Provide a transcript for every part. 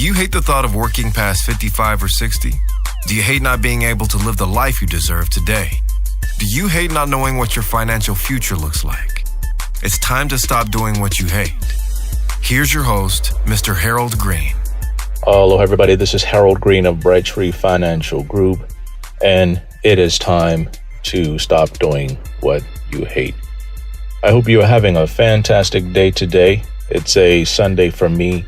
Do you hate the thought of working past 55 or 60? Do you hate not being able to live the life you deserve today? Do you hate not knowing what your financial future looks like? It's time to stop doing what you hate. Here's your host, Mr. Harold Green. Hello, everybody. This is Harold Green of Bright Tree Financial Group, and it is time to stop doing what you hate. I hope you are having a fantastic day today. It's a Sunday for me.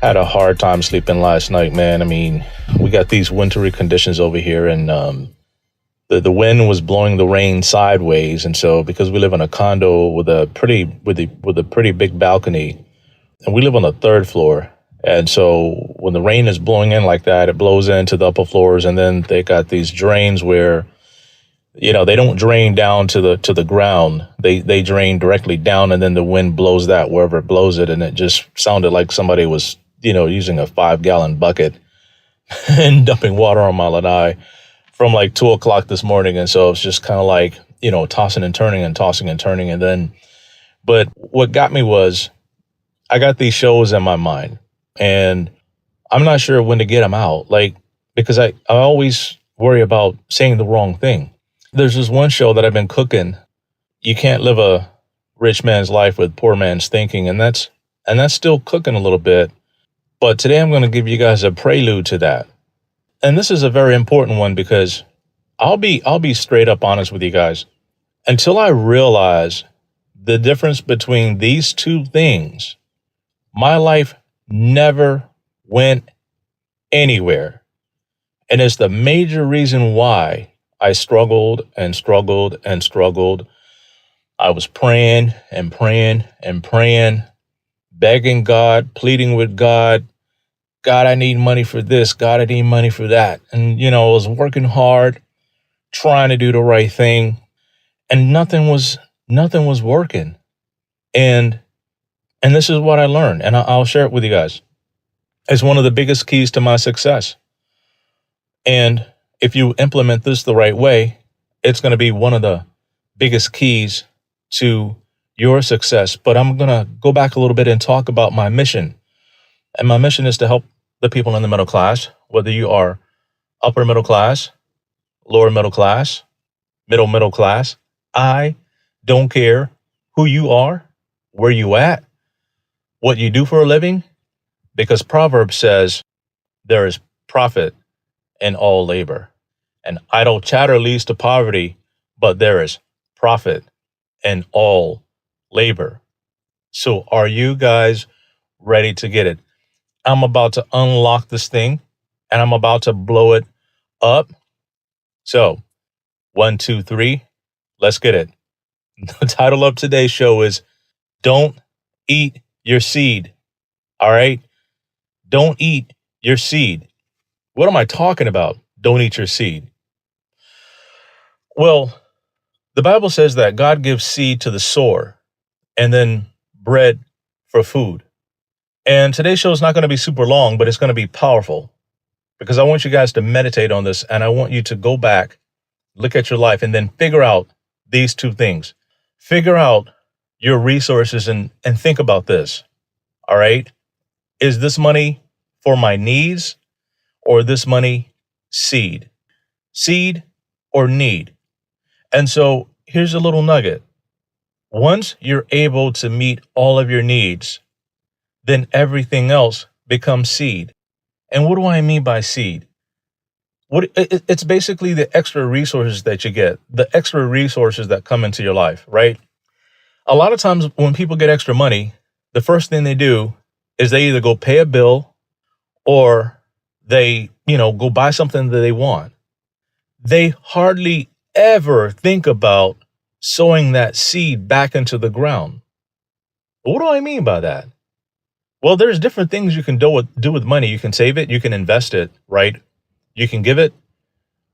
Had a hard time sleeping last night, man. I mean, we got these wintry conditions over here, and the wind was blowing the rain sideways. And so, because we live in a condo with a pretty big balcony, and we live on the third floor, and so when the rain is blowing in like that, it blows into the upper floors, and then they got these drains where, you know, they don't drain down to the ground. They drain directly down, and then the wind blows that wherever it blows it, and it just sounded like somebody was, you know, using a 5-gallon bucket and dumping water on my lanai from like 2 o'clock this morning. And so it's just kind of like, you know, tossing and turning. And then, but what got me was I got these shows in my mind, and I'm not sure when to get them out. Like, because I always worry about saying the wrong thing. There's this one show that I've been cooking. You can't live a rich man's life with poor man's thinking. And that's still cooking a little bit. But today I'm going to give you guys a prelude to that. And this is a very important one because I'll be straight up honest with you guys. Until I realize the difference between these two things, my life never went anywhere. And it's the major reason why I struggled. I was praying, begging God, pleading with God. God, I need money for this. God, I need money for that. And, you know, I was working hard, trying to do the right thing, and nothing was working. And this is what I learned, and I'll share it with you guys. It's one of the biggest keys to my success. And if you implement this the right way, it's going to be one of the biggest keys to your success. But I'm going to go back a little bit and talk about my mission. And my mission is to help the people in the middle class, whether you are upper middle class, lower middle class, middle class. I don't care who you are, where you at, what you do for a living, because Proverbs says there is profit in all labor. And idle chatter leads to poverty, but there is profit in all labor. So are you guys ready to get it? I'm about to unlock this thing, and I'm about to blow it up. So 1, 2, 3, let's get it. The title of today's show is Don't Eat Your Seed. All right? Don't eat your seed. What am I talking about? Don't eat your seed. Well, the Bible says that God gives seed to the sower and then bread for food. And today's show is not going to be super long, but it's going to be powerful because I want you guys to meditate on this, and I want you to go back, look at your life, and then figure out these two things. Figure out your resources and think about this. All right? Is this money for my needs, or this money seed? Seed or need? And so here's a little nugget. Once you're able to meet all of your needs, then everything else becomes seed. And what do I mean by seed? It's basically the extra resources that you get, the extra resources that come into your life, right? A lot of times when people get extra money, the first thing they do is they either go pay a bill or they, go buy something that they want. They hardly ever think about sowing that seed back into the ground. What do I mean by that? Well, there's different things you can do with money. You can save it, you can invest it, right? You can give it,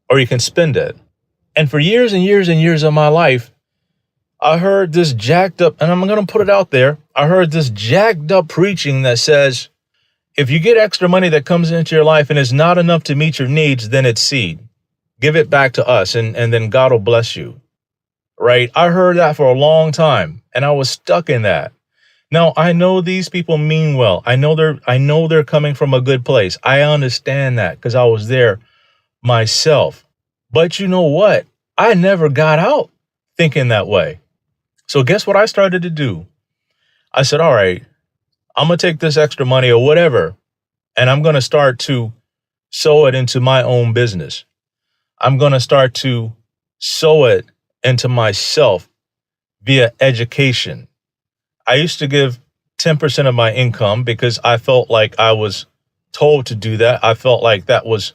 or you can spend it. And for years and years and years of my life, I heard this jacked up, and I'm going to put it out there. I heard this jacked up preaching that says, if you get extra money that comes into your life and is not enough to meet your needs, then it's seed. Give it back to us, and then God will bless you, right? I heard that for a long time, and I was stuck in that. Now, I know these people mean well. I know they're coming from a good place. I understand that because I was there myself. But you know what? I never got out thinking that way. So guess what I started to do? I said, all right, I'm going to take this extra money or whatever, and I'm going to start to sow it into my own business. I'm going to start to sow it into myself via education. I used to give 10% of my income because I felt like I was told to do that. I felt like that was,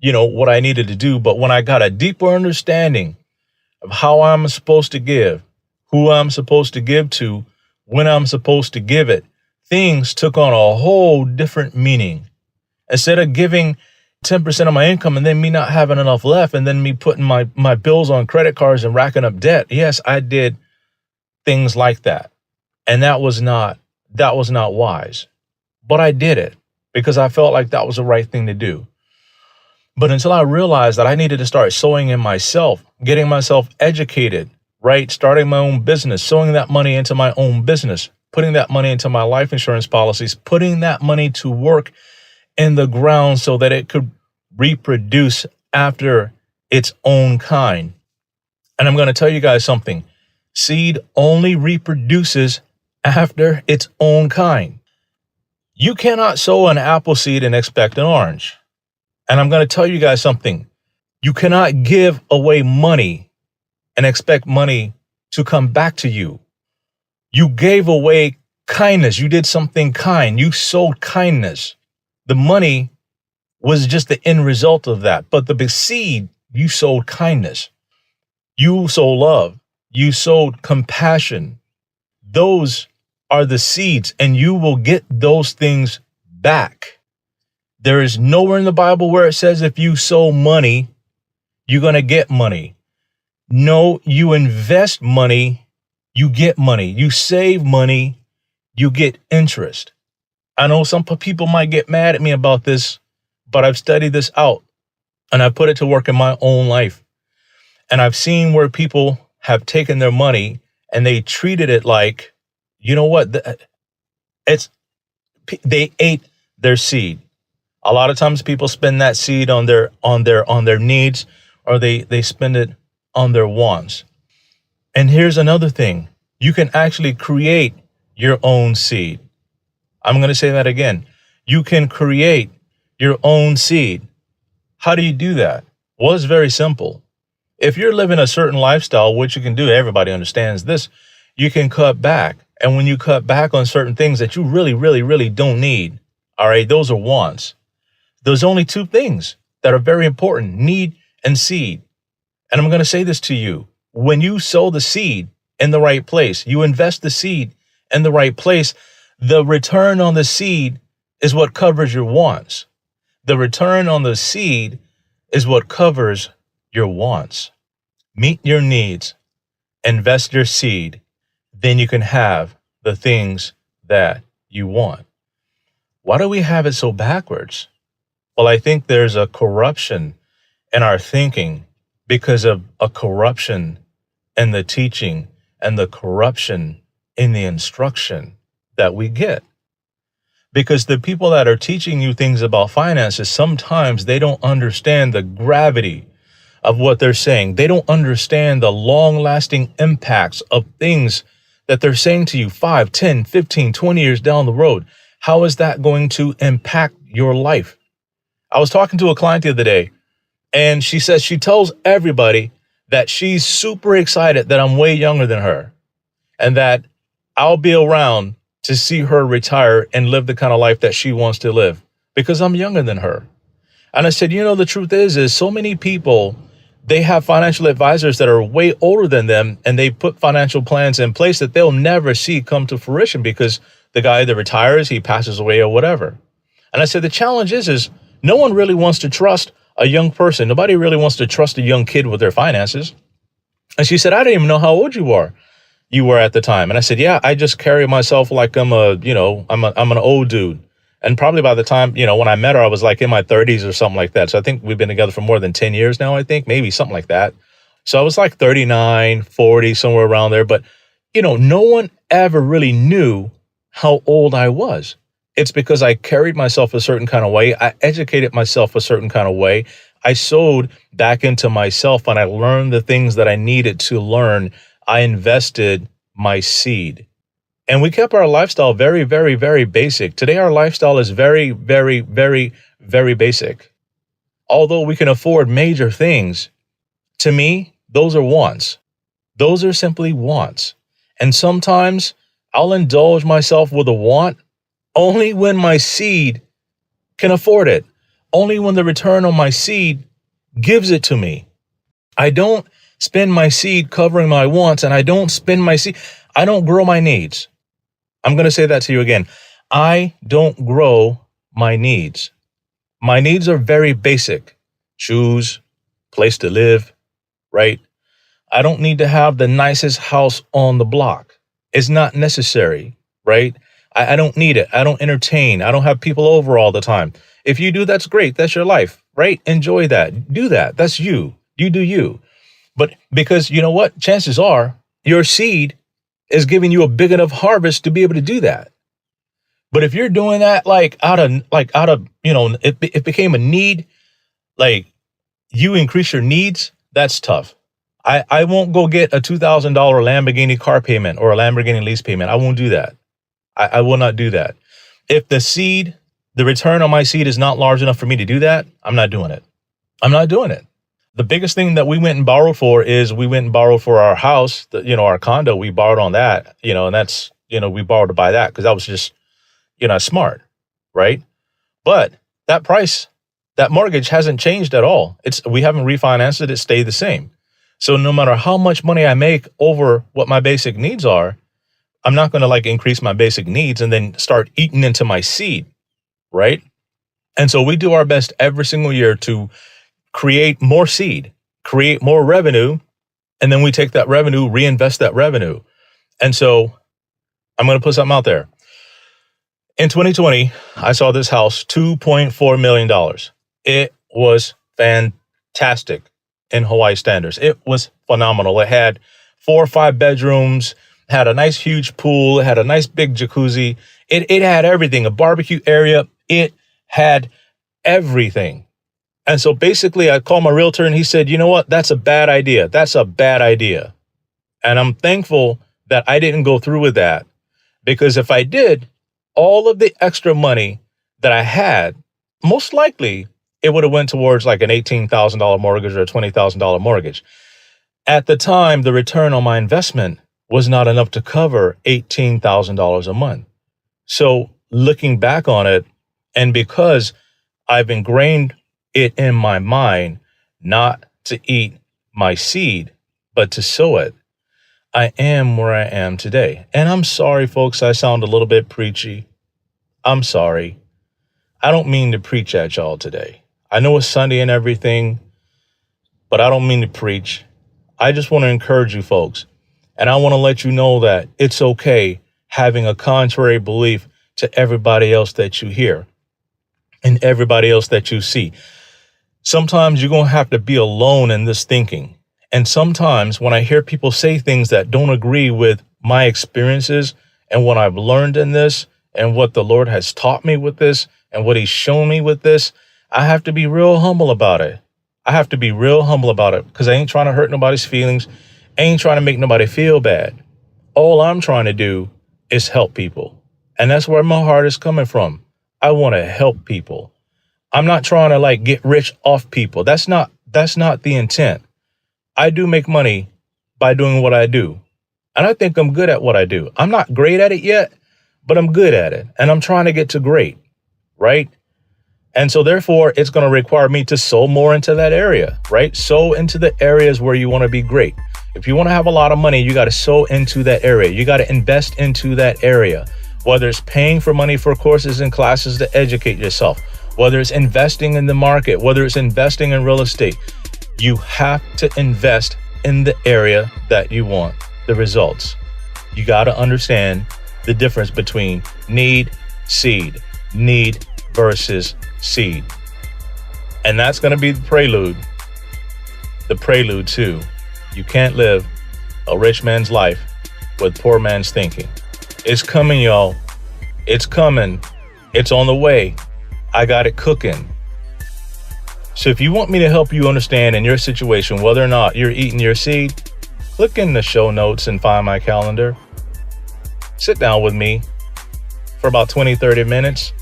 what I needed to do. But when I got a deeper understanding of how I'm supposed to give, who I'm supposed to give to, when I'm supposed to give it, things took on a whole different meaning. Instead of giving 10% of my income and then me not having enough left and then me putting my bills on credit cards and racking up debt. Yes, I did things like that. And that was not wise. But I did it because I felt like that was the right thing to do. But until I realized that I needed to start sowing in myself, getting myself educated, right? Starting my own business, sowing that money into my own business, putting that money into my life insurance policies, putting that money to work in the ground so that it could reproduce after its own kind. And I'm going to tell you guys something. Seed only reproduces after its own kind. You cannot sow an apple seed and expect an orange. And I'm going to tell you guys something. You cannot give away money and expect money to come back to you. You gave away kindness. You did something kind. You sowed kindness. The money was just the end result of that. But the big seed, you sowed kindness. You sowed love. You sowed compassion. Those are the seeds, and you will get those things back. There is nowhere in the Bible where it says if you sow money, you're going to get money. No, you invest money, you get money. You save money, you get interest. I know some people might get mad at me about this, but I've studied this out and I put it to work in my own life. And I've seen where people have taken their money and they treated it like, you know what? They ate their seed. A lot of times people spend that seed on their needs, or they spend it on their wants. And here's another thing. You can actually create your own seed. I'm going to say that again. You can create your own seed. How do you do that? Well, it's very simple. If you're living a certain lifestyle, which you can do, everybody understands this, you can cut back. And when you cut back on certain things that you really, really, really don't need, all right, those are wants. There's only two things that are very important, need and seed. And I'm going to say this to you. When you sow the seed in the right place, you invest the seed in the right place, the return on the seed is what covers your wants. The return on the seed is what covers your wants. Meet your needs, invest your seed, then you can have the things that you want. Why do we have it so backwards? Well, I think there's a corruption in our thinking because of a corruption in the teaching and the corruption in the instruction that we get. Because the people that are teaching you things about finances, sometimes they don't understand the gravity of what they're saying. They don't understand the long-lasting impacts of things that they're saying to you 5, 10, 15, 20 years down the road. How is that going to impact your life? I was talking to a client the other day, and she says she tells everybody that she's super excited that I'm way younger than her and that I'll be around to see her retire and live the kind of life that she wants to live because I'm younger than her. And I said, the truth is so many people, they have financial advisors that are way older than them, and they put financial plans in place that they'll never see come to fruition because the guy that retires, he passes away or whatever. And I said, the challenge is no one really wants to trust a young person. Nobody really wants to trust a young kid with their finances. And she said, I didn't even know how old you were at the time. And I said, yeah, I just carry myself like I'm an old dude. And probably by the time, when I met her, I was like in my 30s or something like that. So I think we've been together for more than 10 years now, I think, maybe something like that. So I was like 39, 40, somewhere around there. But, no one ever really knew how old I was. It's because I carried myself a certain kind of way. I educated myself a certain kind of way. I sowed back into myself and I learned the things that I needed to learn. I invested my seed. And we kept our lifestyle very, very, very basic. Today, our lifestyle is very, very, very, very basic. Although we can afford major things, to me, those are wants. Those are simply wants. And sometimes I'll indulge myself with a want only when my seed can afford it. Only when the return on my seed gives it to me. I don't spend my seed covering my wants, and I don't spend my seed. I don't grow my needs. I'm going to say that to you again. I don't grow my needs. My needs are very basic. Shoes, place to live, right? I don't need to have the nicest house on the block. It's not necessary, right? I don't need it. I don't entertain. I don't have people over all the time. If you do, that's great. That's your life, right? Enjoy that. Do that. That's you. You do you. But because you know what? Chances are your seed is giving you a big enough harvest to be able to do that. But if you're doing that out of, it became a need, like you increase your needs, that's tough. I won't go get a $2,000 Lamborghini car payment or a Lamborghini lease payment. I won't do that. I will not do that. If the return on my seed is not large enough for me to do that, I'm not doing it. I'm not doing it. The biggest thing that we went and borrowed for our house, our condo. We borrowed on that, and that's, we borrowed to buy that because that was just, smart, right? But that price, that mortgage hasn't changed at all. We haven't refinanced it. It stayed the same. So no matter how much money I make over what my basic needs are, I'm not going to increase my basic needs and then start eating into my seed, right? And so we do our best every single year to create more seed, create more revenue, and then we take that revenue, reinvest that revenue. And so I'm going to put something out there. In 2020, I saw this house, $2.4 million. It was fantastic in Hawaii standards. It was phenomenal. It had 4 or 5 bedrooms, had a nice huge pool, it had a nice big jacuzzi. It had everything, a barbecue area. It had everything. And so basically I called my realtor and he said, you know what? That's a bad idea. That's a bad idea. And I'm thankful that I didn't go through with that, because if I did, all of the extra money that I had, most likely it would have went towards like an $18,000 mortgage or a $20,000 mortgage. At the time, the return on my investment was not enough to cover $18,000 a month. So looking back on it, and because I've ingrained it in my mind not to eat my seed, but to sow it, I am where I am today. And I'm sorry, folks, I sound a little bit preachy. I'm sorry. I don't mean to preach at y'all today. I know it's Sunday and everything, but I don't mean to preach. I just want to encourage you folks. And I want to let you know that it's okay having a contrary belief to everybody else that you hear and everybody else that you see. Sometimes you're going to have to be alone in this thinking. And sometimes when I hear people say things that don't agree with my experiences and what I've learned in this and what the Lord has taught me with this and what he's shown me with this, I have to be real humble about it. I have to be real humble about it because I ain't trying to hurt nobody's feelings. I ain't trying to make nobody feel bad. All I'm trying to do is help people. And that's where my heart is coming from. I want to help people. I'm not trying to get rich off people. That's not the intent. I do make money by doing what I do. And I think I'm good at what I do. I'm not great at it yet, but I'm good at it. And I'm trying to get to great, right? And so therefore, it's going to require me to sow more into that area, right? Sow into the areas where you want to be great. If you want to have a lot of money, you got to sow into that area. You got to invest into that area, whether it's paying for money for courses and classes to educate yourself, whether it's investing in the market, whether it's investing in real estate. You have to invest in the area that you want the results. You got to understand the difference between need versus seed. And that's going to be the prelude to you can't live a rich man's life with poor man's thinking. It's coming, y'all. It's coming. It's on the way. I got it cooking. So if you want me to help you understand in your situation whether or not you're eating your seed, click in the show notes and find my calendar. Sit down with me for about 20-30 minutes,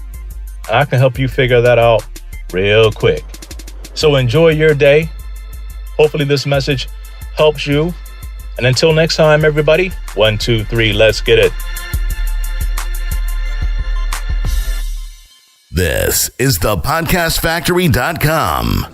and I can help you figure that out real quick. So enjoy your day. Hopefully this message helps you. And until next time, everybody, 1, 2, 3, let's get it. This is thepodcastfactory.com.